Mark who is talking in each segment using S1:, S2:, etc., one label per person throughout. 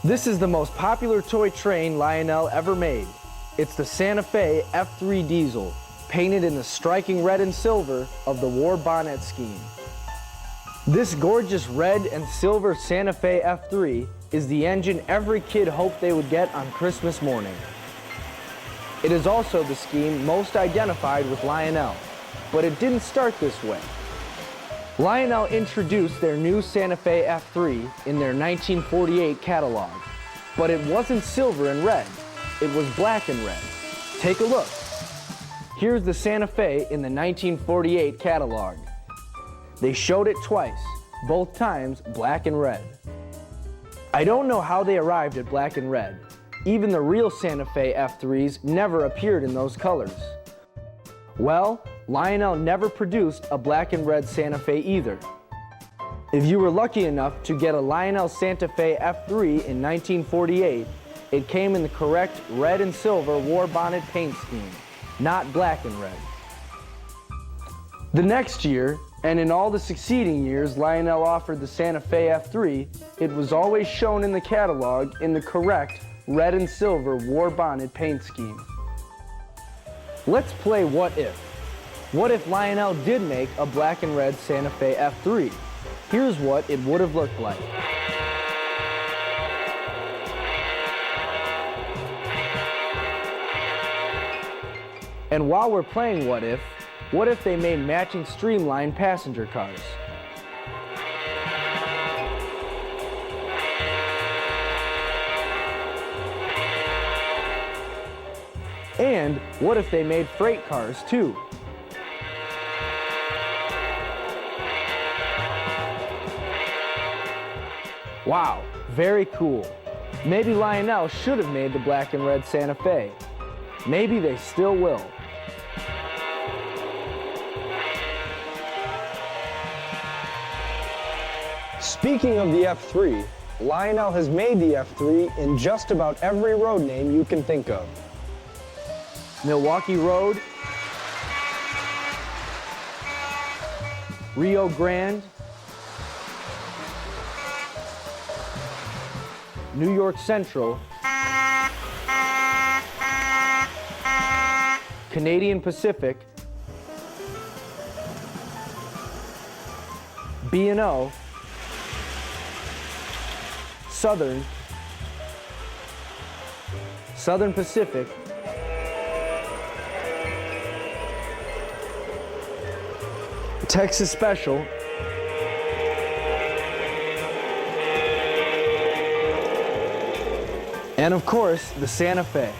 S1: This is the most popular toy train Lionel ever made. It's the Santa Fe F3 Diesel, painted in the striking red and silver of the war bonnet scheme. This gorgeous red and silver Santa Fe F3 is the engine every kid hoped they would get on Christmas morning. It is also the scheme most identified with Lionel, but it didn't start this way. Lionel introduced their new Santa Fe F3 in their 1948 catalog, but it wasn't silver and red, it was black and red. Take a look. Here's the Santa Fe in the 1948 catalog. They showed it twice, both times black and red. I don't know how they arrived at black and red. Even the real Santa Fe F3s never appeared in those colors. Well, Lionel never produced a black and red Santa Fe either. If you were lucky enough to get a Lionel Santa Fe F3 in 1948, it came in the correct red and silver war bonnet paint scheme, not black and red. The next year, and in all the succeeding years Lionel offered the Santa Fe F3, it was always shown in the catalog in the correct red and silver war bonnet paint scheme. Let's play What If. What if Lionel did make a black and red Santa Fe F3? Here's what it would have looked like. And while we're playing What if they made matching streamlined passenger cars? And what if they made freight cars too? Wow, very cool. Maybe Lionel should have made the black and red Santa Fe. Maybe they still will.
S2: Speaking of the F3, Lionel has made the F3 in just about every road name you can think of.
S1: Milwaukee Road, Rio Grande, New York Central, Canadian Pacific, B&O, Southern, Southern Pacific, Texas Special, and of course, the Santa Fe.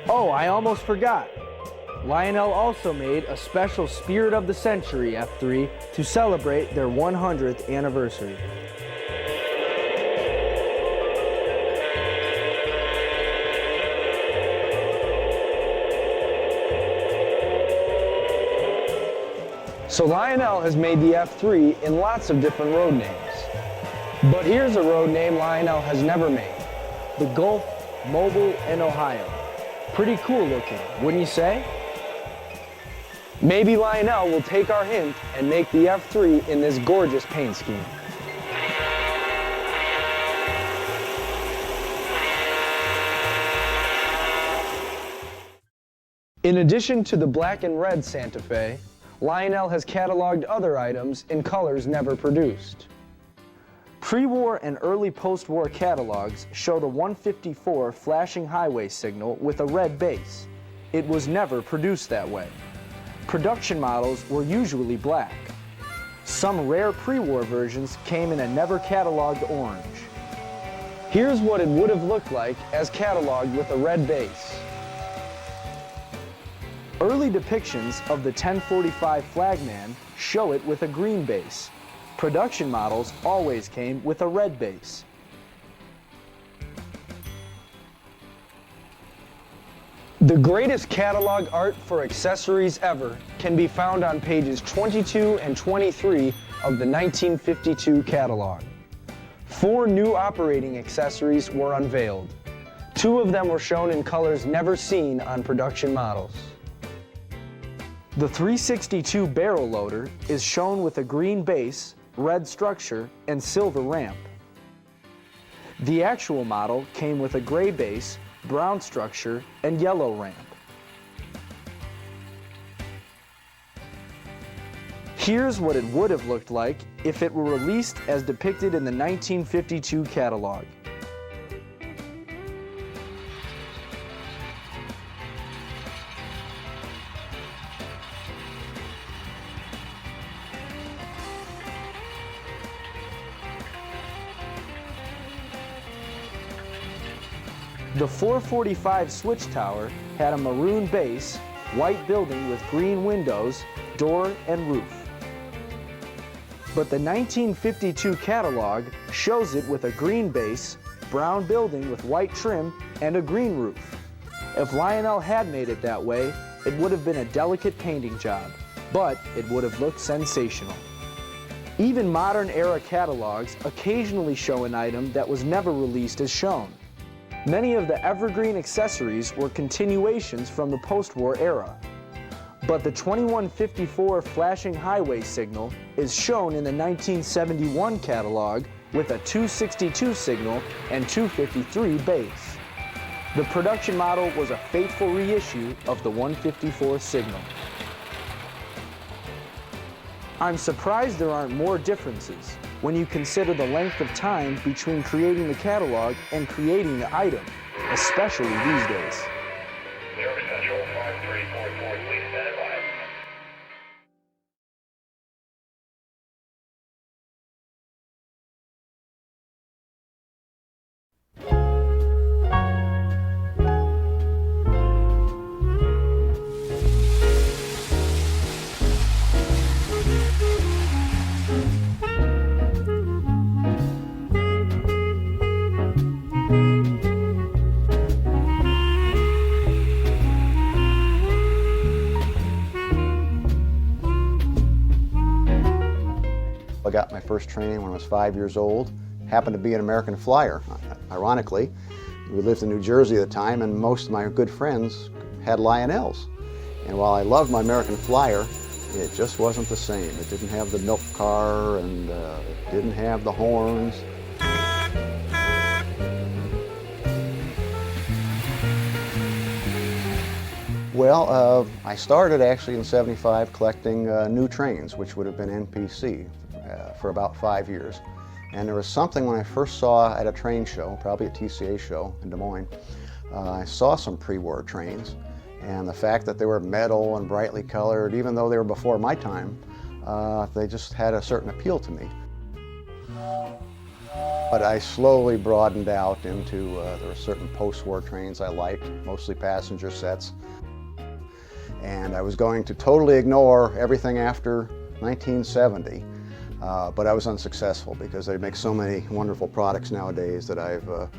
S1: Oh, I almost forgot. Lionel also made a special Spirit of the Century F3 to celebrate their 100th anniversary.
S2: So Lionel has made the F3 in lots of different road names. But here's a road name Lionel has never made.
S1: The Gulf, Mobile, and Ohio. Pretty cool looking, wouldn't you say?
S2: Maybe Lionel will take our hint and make the F3 in this gorgeous paint scheme. In addition to the black and red Santa Fe, Lionel has cataloged other items in colors never produced.
S1: Pre-war and early post-war catalogs show the 154 flashing highway signal with a red base. It was never produced that way. Production models were usually black. Some rare pre-war versions came in a never cataloged orange.
S2: Here's what it would have looked like as cataloged with a red base.
S1: Early depictions of the 1045 Flagman show it with a green base. Production models always came with a red base.
S2: The greatest catalog art for accessories ever can be found on pages 22 and 23 of the 1952 catalog. 4 new operating accessories were unveiled. 2 of them were shown in colors never seen on production models.
S1: The 362 barrel loader is shown with a green base, red structure, and silver ramp. The actual model came with a gray base, brown structure, and yellow ramp. Here's what it would have looked like if it were released as depicted in the 1952 catalog. The 445 switch tower had a maroon base, white building with green windows, door, and roof. But the 1952 catalog shows it with a green base, brown building with white trim, and a green roof. If Lionel had made it that way, it would have been a delicate painting job, but it would have looked sensational. Even modern era catalogs occasionally show an item that was never released as shown. Many of the evergreen accessories were continuations from the post-war era. But the 2154 flashing highway signal is shown in the 1971 catalog with a 262 signal and 253 base. The production model was a faithful reissue of the 154 signal. I'm surprised there aren't more differences when you consider the length of time between creating the catalog and creating the item, especially these days.
S3: Service Central 5344, please stand by.
S4: I got my first training when I was 5 years old. Happened to be an American Flyer. Ironically, we lived in New Jersey at the time, and most of my good friends had Lionels. And while I loved my American Flyer, it just wasn't the same. It didn't have the milk car, and it didn't have the horns. Well, I started actually in '75 collecting new trains, which would have been NPC, for about 5 years. And there was something when I first saw at a train show, probably a TCA show in Des Moines, I saw some pre-war trains, and the fact that they were metal and brightly colored, even though they were before my time, they just had a certain appeal to me. But I slowly broadened out into, there were certain post-war trains I liked, mostly passenger sets. And I was going to totally ignore everything after 1970, but I was unsuccessful because they make so many wonderful products nowadays that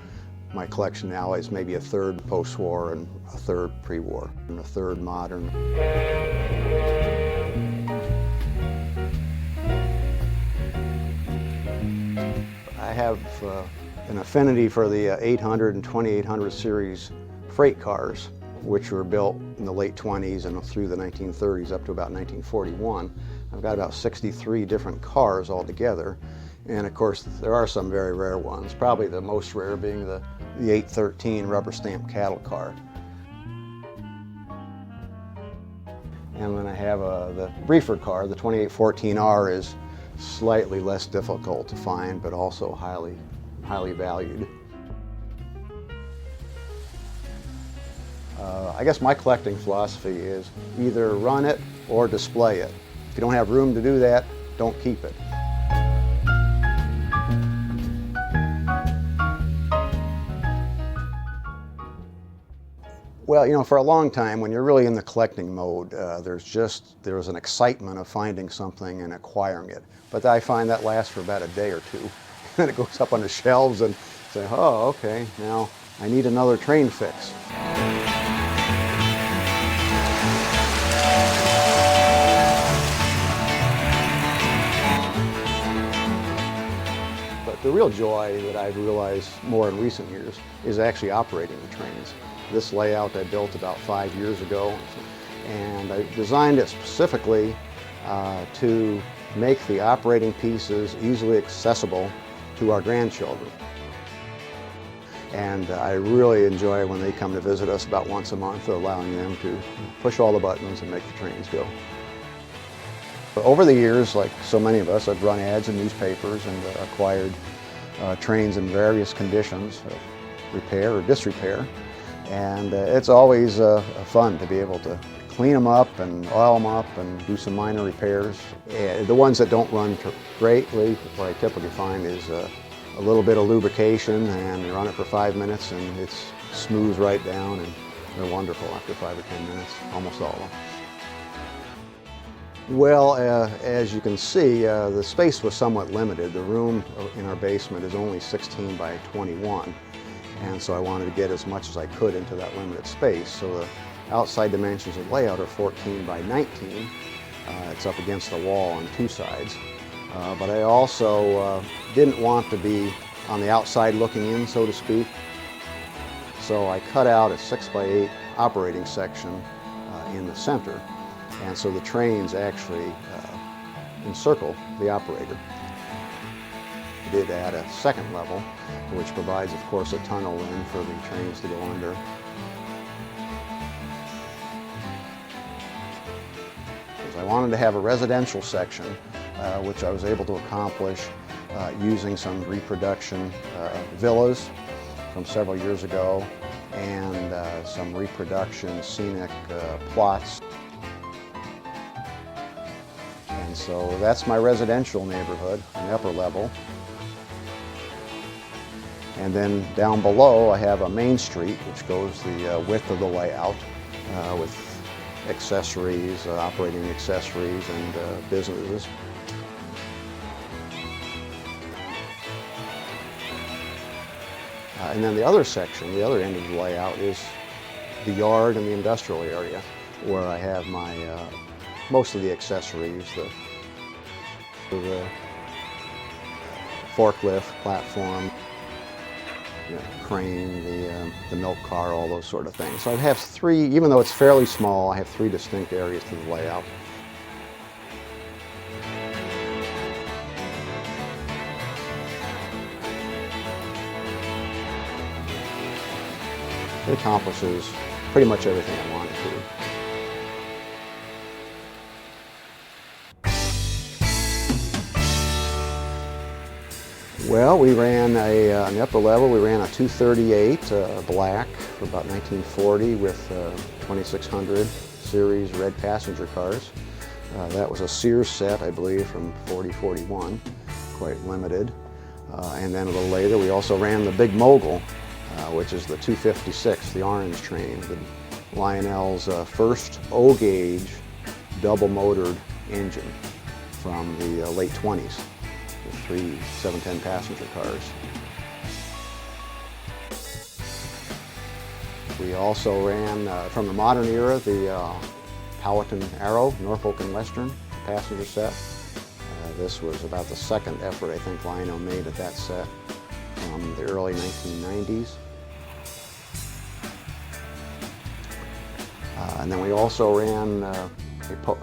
S4: my collection now is maybe a third post-war and a third pre-war and a third modern. I have an affinity for the 800 and 2800 series freight cars, which were built in the late 20s and through the 1930s up to about 1941. I've got about 63 different cars altogether. And of course, there are some very rare ones, probably the most rare being the 813 rubber stamp cattle car. And then I have the reefer car, the 2814R is slightly less difficult to find, but also highly valued. I guess my collecting philosophy is either run it or display it. If you don't have room to do that, don't keep it. Well, you know, for a long time, when you're really in the collecting mode, there's an excitement of finding something and acquiring it. But I find that lasts for about a day or two. Then it goes up on the shelves and say, oh, okay, now I need another train fix. The real joy that I've realized more in recent years is actually operating the trains. This layout I built about 5 years ago. And I designed it specifically to make the operating pieces easily accessible to our grandchildren. And I really enjoy when they come to visit us about once a month, allowing them to push all the buttons and make the trains go. But over the years, like so many of us, I've run ads in newspapers and acquired trains in various conditions, repair or disrepair. And it's always fun to be able to clean them up and oil them up and do some minor repairs. The ones that don't run greatly, what I typically find is a little bit of lubrication, and you run it for 5 minutes and it smooths right down, and they're wonderful after 5 or 10 minutes, almost all of them. Well, as you can see, the space was somewhat limited. The room in our basement is only 16 by 21, and so I wanted to get as much as I could into that limited space. So the outside dimensions of layout are 14 by 19. It's up against the wall on two sides. But I also didn't want to be on the outside looking in, so to speak. So I cut out a 6 by 8 operating section in the center. And so the trains actually encircle the operator. I did add a second level, which provides, of course, a tunnel in for the trains to go under. I wanted to have a residential section, which I was able to accomplish using some reproduction villas from several years ago, and some reproduction scenic plots. And so that's my residential neighborhood, an upper level. And then down below I have a main street, which goes the width of the layout with accessories, operating accessories, and businesses. And then the other section, the other end of the layout, is the yard and the industrial area, where I have my most of the accessories, the forklift, platform, crane, the milk car, all those sort of things. So I have three, even though it's fairly small, I have three distinct areas to the layout. It accomplishes pretty much everything I want it to. Well, we ran on the upper level, we ran a 238 black for about 1940 with 2600 series red passenger cars. That was a Sears set, I believe, from 40-41, quite limited. And then a little later we also ran the Big Mogul, which is the 256, the orange train, Lionel's first O-gauge double-motored engine from the late 20s. With 3 710 passenger cars. We also ran, from the modern era, the Powhatan Arrow, Norfolk and Western passenger set. This was about the second effort I think Lionel made at that set from the early 1990s. And then we also ran a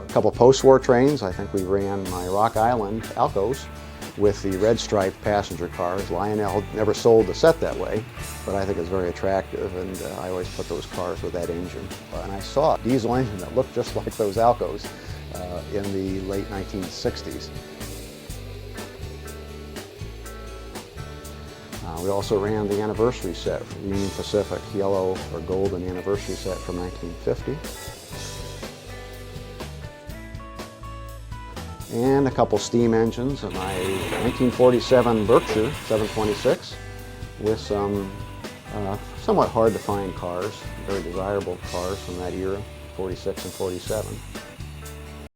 S4: couple post-war trains. I think we ran my Rock Island Alcos with the red striped passenger cars. Lionel never sold the set that way, but I think it's very attractive, and I always put those cars with that engine. And I saw a diesel engine that looked just like those Alcos in the late 1960s. We also ran the anniversary set from Union Pacific, yellow or golden anniversary set from 1950. And a couple steam engines of my 1947 Berkshire 726 with some somewhat hard to find cars, very desirable cars from that era, 46 and 47.